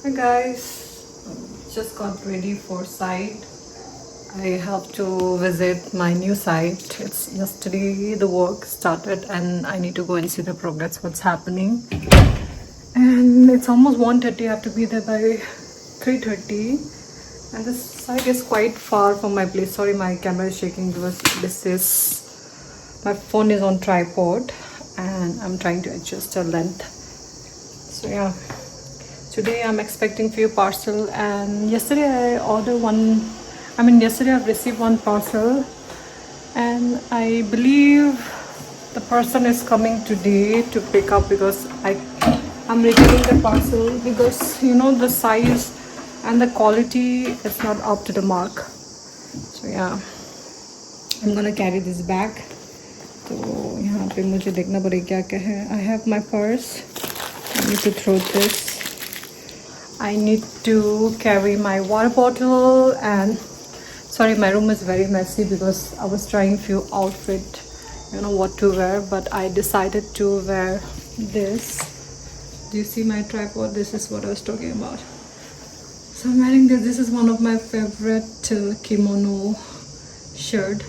Hi guys, just got ready for site. I have to visit my new site. It's yesterday the work started and I need to go and see the progress, what's happening. And it's almost 1:30. I have to be there by 3:30. And this site is quite far from my place. Sorry, my camera is shaking because my phone is on tripod and I'm trying to adjust the length. So yeah. Today I'm expecting few parcel, and yesterday yesterday I've received one parcel, and I believe the person is coming today to pick up because I'm returning the parcel because the size and the quality is not up to the mark. So yeah, I'm gonna carry this bag. तो यहाँ पे मुझे देखना पड़ेगा क्या क्या है. I have my purse. I need to throw this. I need to carry my water bottle, and sorry, my room is very messy because I was trying few outfit, what to wear, but I decided to wear this. Do you see my tripod? This is what I was talking about. So I'm wearing this. This is one of my favorite kimono shirt,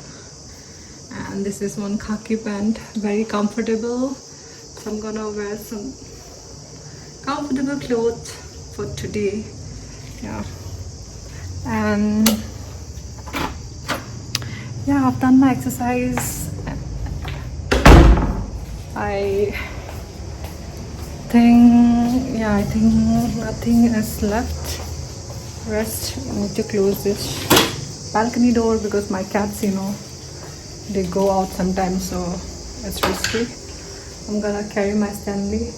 and this is one khaki pant, very comfortable. So I'm gonna wear some comfortable clothes for today. Yeah, and yeah, I've done my exercise. I think nothing is left. Rest. I need to close this balcony door because my cats, they go out sometimes, so it's risky. I'm gonna carry my Stanley.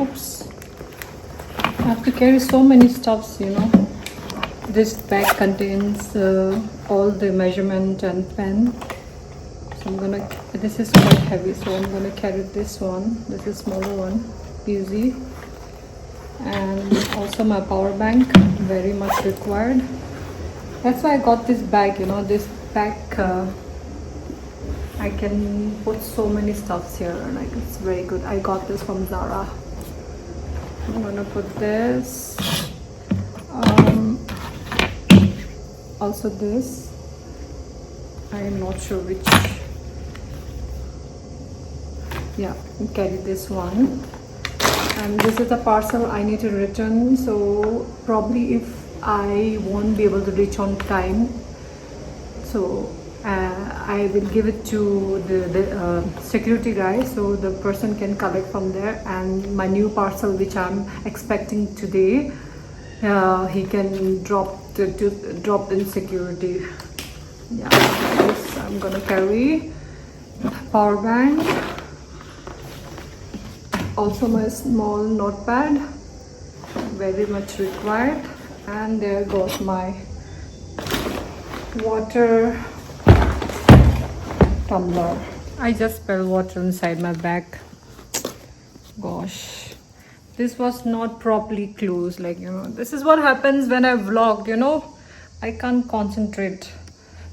Oops. I have to carry so many stuffs, This bag contains all the measurement and pen. So this is quite heavy, so I'm gonna carry this one. This is smaller one, easy. And also my power bank, very much required. That's why I got this bag, this bag, I can put so many stuffs here, like it's very good. I got this from Zara. I'm gonna put this, also this, I am not sure which. Yeah, carry this one. And this is a parcel I need to return, so probably if I won't be able to reach on time, so I will give it to the security guy so the person can collect from there, and my new parcel which I'm expecting today, he can drop in security. Yeah, this I'm gonna carry. Power bank, also my small notepad, very much required, and there goes my water tumbler. I just spilled water inside my bag. Gosh, this was not properly closed. This is what happens when I vlog, I can't concentrate.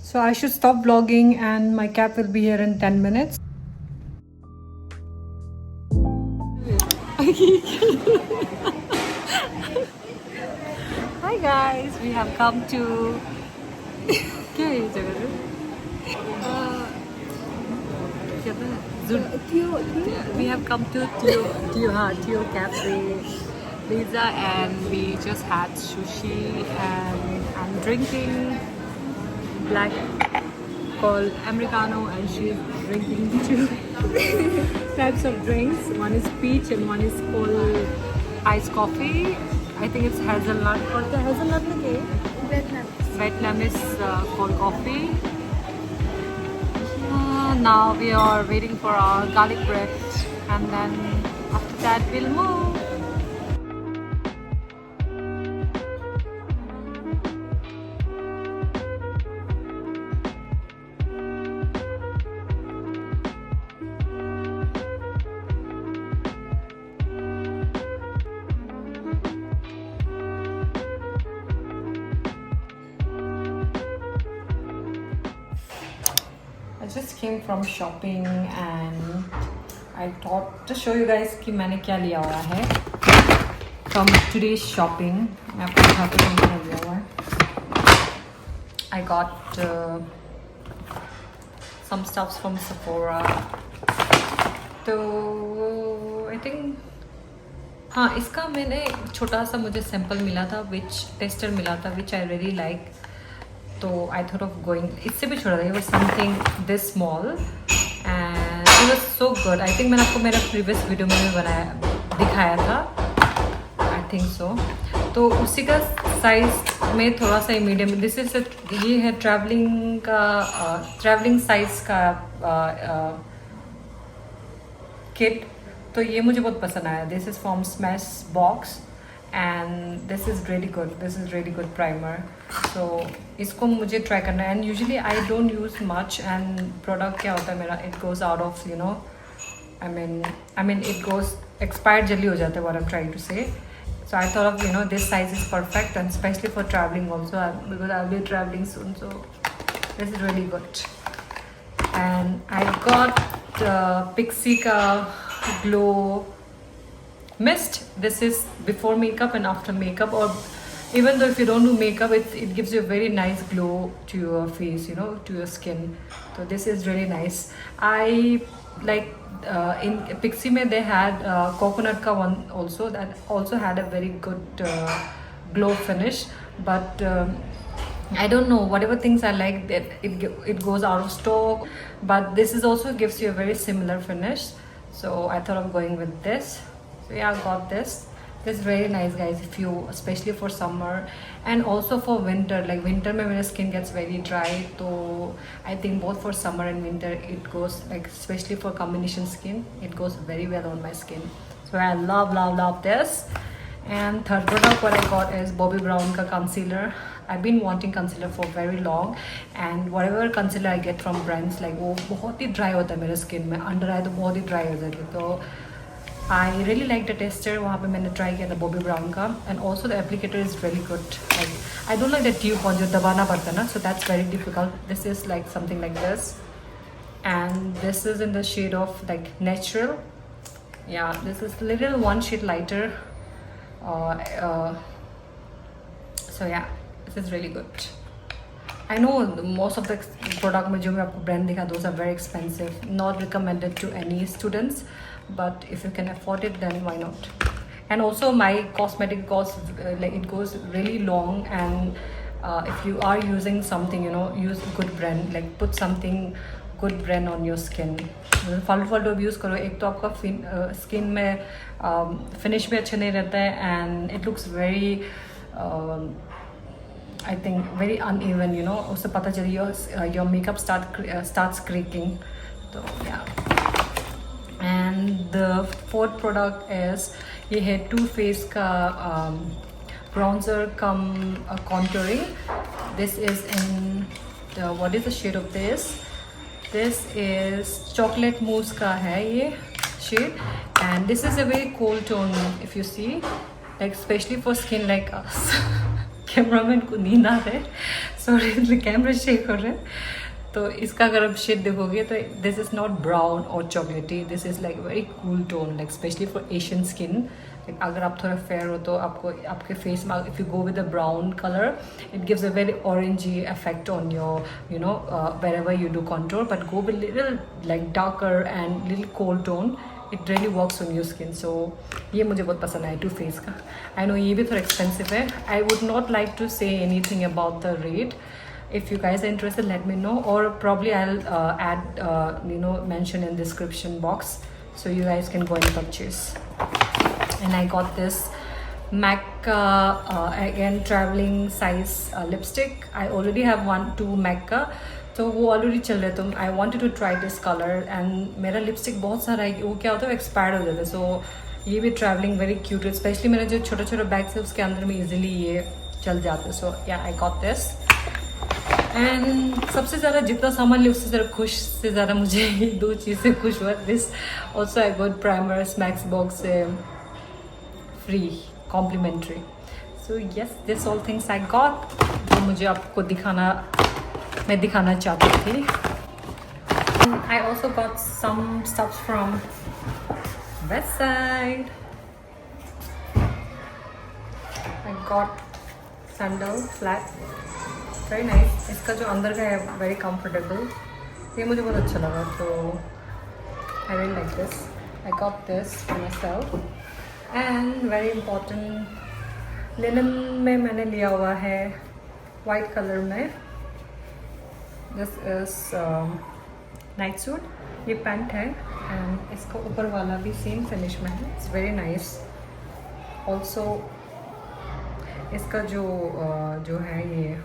So I should stop vlogging, and my cab will be here in 10 minutes. Hi guys, we have come to क्या है ये जगह पे? We have come to Tio Cafe Pizza, and we just had sushi, and I'm drinking black called Americano, and she's drinking two types of drinks. One is peach and one is called iced coffee. I think it's hazelnut. What's the hazelnut again? Vietnamese called coffee. Now we are waiting for our garlic bread, and then after that we'll move. just came from shopping and I thought to show you guys कि मैंने क्या लिया हुआ है from today's shopping. मैं आपको दिखाती हूँ क्या लिया हुआ है. I got some stuffs from Sephora. तो I think हाँ, इसका मैंने छोटा सा मुझे सैम्पल मिला था, विच टेस्टर मिला था, विच आई रियली लाइक. तो आई थॉट ऑफ गोइंग, इससे भी छोटा था, it was something this small and it was so good. I think मैंने आपको मेरा प्रीवियस वीडियो में भी दिखाया था, आई थिंक सो. तो उसी का साइज में थोड़ा सा मीडियम, दिस इज ये है ट्रैवलिंग साइज का किट. तो ये मुझे बहुत पसंद आया. This is from Smashbox and this is really good primer. So इसको मुझे ट्राई करना है. And usually I don't use much and product क्या होता है मेरा, it goes out of you know, I mean it goes expired जल्दी हो जाता है, what I am trying to say. So I thought of, you know, this size is perfect, and especially for traveling also, because I'll be traveling soon, so this is really good. And I got Pixi ka glow mist. This is before makeup and after makeup, or even though if you don't do makeup, it gives you a very nice glow to your face, you know, to your skin. So this is really nice. I like in Pixi mein they had coconut ka one also, that also had a very good glow finish, but I don't know, whatever things I like, that it goes out of stock, but this is also gives you a very similar finish. So I thought of going with this. So yeah, I got this. This is very nice, guys, if you, especially for summer and also for winter. Like winter mein my skin gets very dry, so I think both for summer and winter it goes, like especially for combination skin, it goes very well on my skin. So I love this. And third product what I got is Bobbi Brown ka concealer. I've been wanting concealer for very long, and whatever concealer I get from brands, like वो बहुत ही dry होता है मेरे skin में, under आए तो बहुत ही dry हो जाती है. तो I really like the tester. वहाँ पे मैंने ट्राई किया था Bobbi Brown का, and also the applicator is really good. Like I don't like the tube one जो दबाना पड़ता है ना, so that's very difficult. This is like something like this, and this is in the shade of like natural. Yeah, this is little one shade lighter. So yeah, this is really good. I know most of the product में जो मैं आपको brand दिखा, those are very expensive, not recommended to any students. But if you can afford it, then why not? And also my cosmetic cost, like it goes really long, and if you are using something, you know, use good brand, like put something good brand on your skin. फालतू अब use करो, एक तो आपका skin में finish भी अच्छा नहीं रहता है, and it looks very I think very uneven, you know. उससे पता चलिए your makeup starts creaking. So yeah. And the fourth product is ये है Too Faced का bronzer cum contouring. This is in the, what is the shade of this? This is chocolate mousse का है ये shade, and this is a very cool tone if you see, like especially for skin like us. Cameraman को नींद आ रहा है, sorry camera shake हो रहा है. तो इसका अगर आप शेड देखोगे तो दिस इज़ नॉट ब्राउन और चॉकलेटी, this is like very cool tone, like specially for Asian skin. Like अगर आप थोड़ा फेयर हो तो आपको आपके फेस में if you go with a brown colour, it gives a very orangey effect on your, you know, wherever you do control. But go with little like darker and little cold tone, it really works on your skin. So ये मुझे बहुत पसंद आया Too Faced का. I know ये भी थोड़ा expensive है. I would not like to say anything about the rate. If you guys are interested, let me know, or probably I'll add you know, mention in description box, so you guys can go and purchase. And I got this MAC again traveling size lipstick. I already have 2 MAC का, तो वो already चल रहे. तो I wanted to try this colour, and मेरा lipstick बहुत सारा है, वो क्या होता है एक्सपायर्ड हो जाता है. सो ये भी ट्रैवलिंग वेरी क्यूट है, स्पेशली मेरा जो छोटा छोटा बैग्स है उसके अंदर में इजीली ये चल जाते हैं. सो या आई गॉट दिस. एंड सबसे ज़्यादा जितना सामान लिया उससे ज़्यादा खुश से ज़्यादा मुझे ये 2 चीज़ से खुश हुआ. This also I got primer smacks box से free complimentary. So yes, this all things I got, जो मुझे आपको दिखाना चाहती थी. And I also got some stuff from Westside. I got sandal flat, very nice. इसका जो अंदर का है very comfortable. ये मुझे बहुत अच्छा लगा, तो I really like this. I got this for myself. And very important, linen में मैंने लिया हुआ है white color में. This is night suit. ये पैंट है and इसका ऊपर वाला भी सेम फिनिश में है. It's very nice. Also इसका जो है ये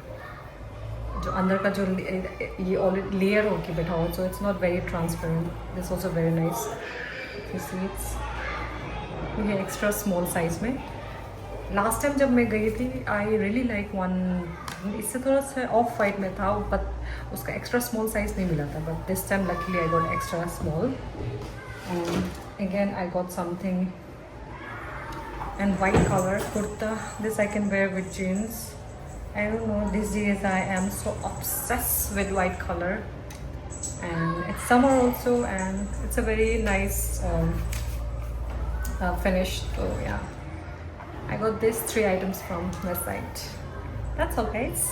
जो अंदर का जो ये ऑलरेडी लेयर होके बैठा हुआ, so it's not very transparent. This also very nice. ये एक्स्ट्रा स्मॉल साइज में. लास्ट टाइम जब मैं गई थी आई रियली लाइक वन, इससे थोड़ा सा ऑफ वाइट में था बट उसका एक्स्ट्रा स्मॉल साइज नहीं मिला था. But this time luckily I got extra small. And again I got something and white color kurta. This I can wear with jeans. I don't know, these days I am so obsessed with white color, and it's summer also and it's a very nice finish. So yeah, I got these 3 items from Westside. That's all guys.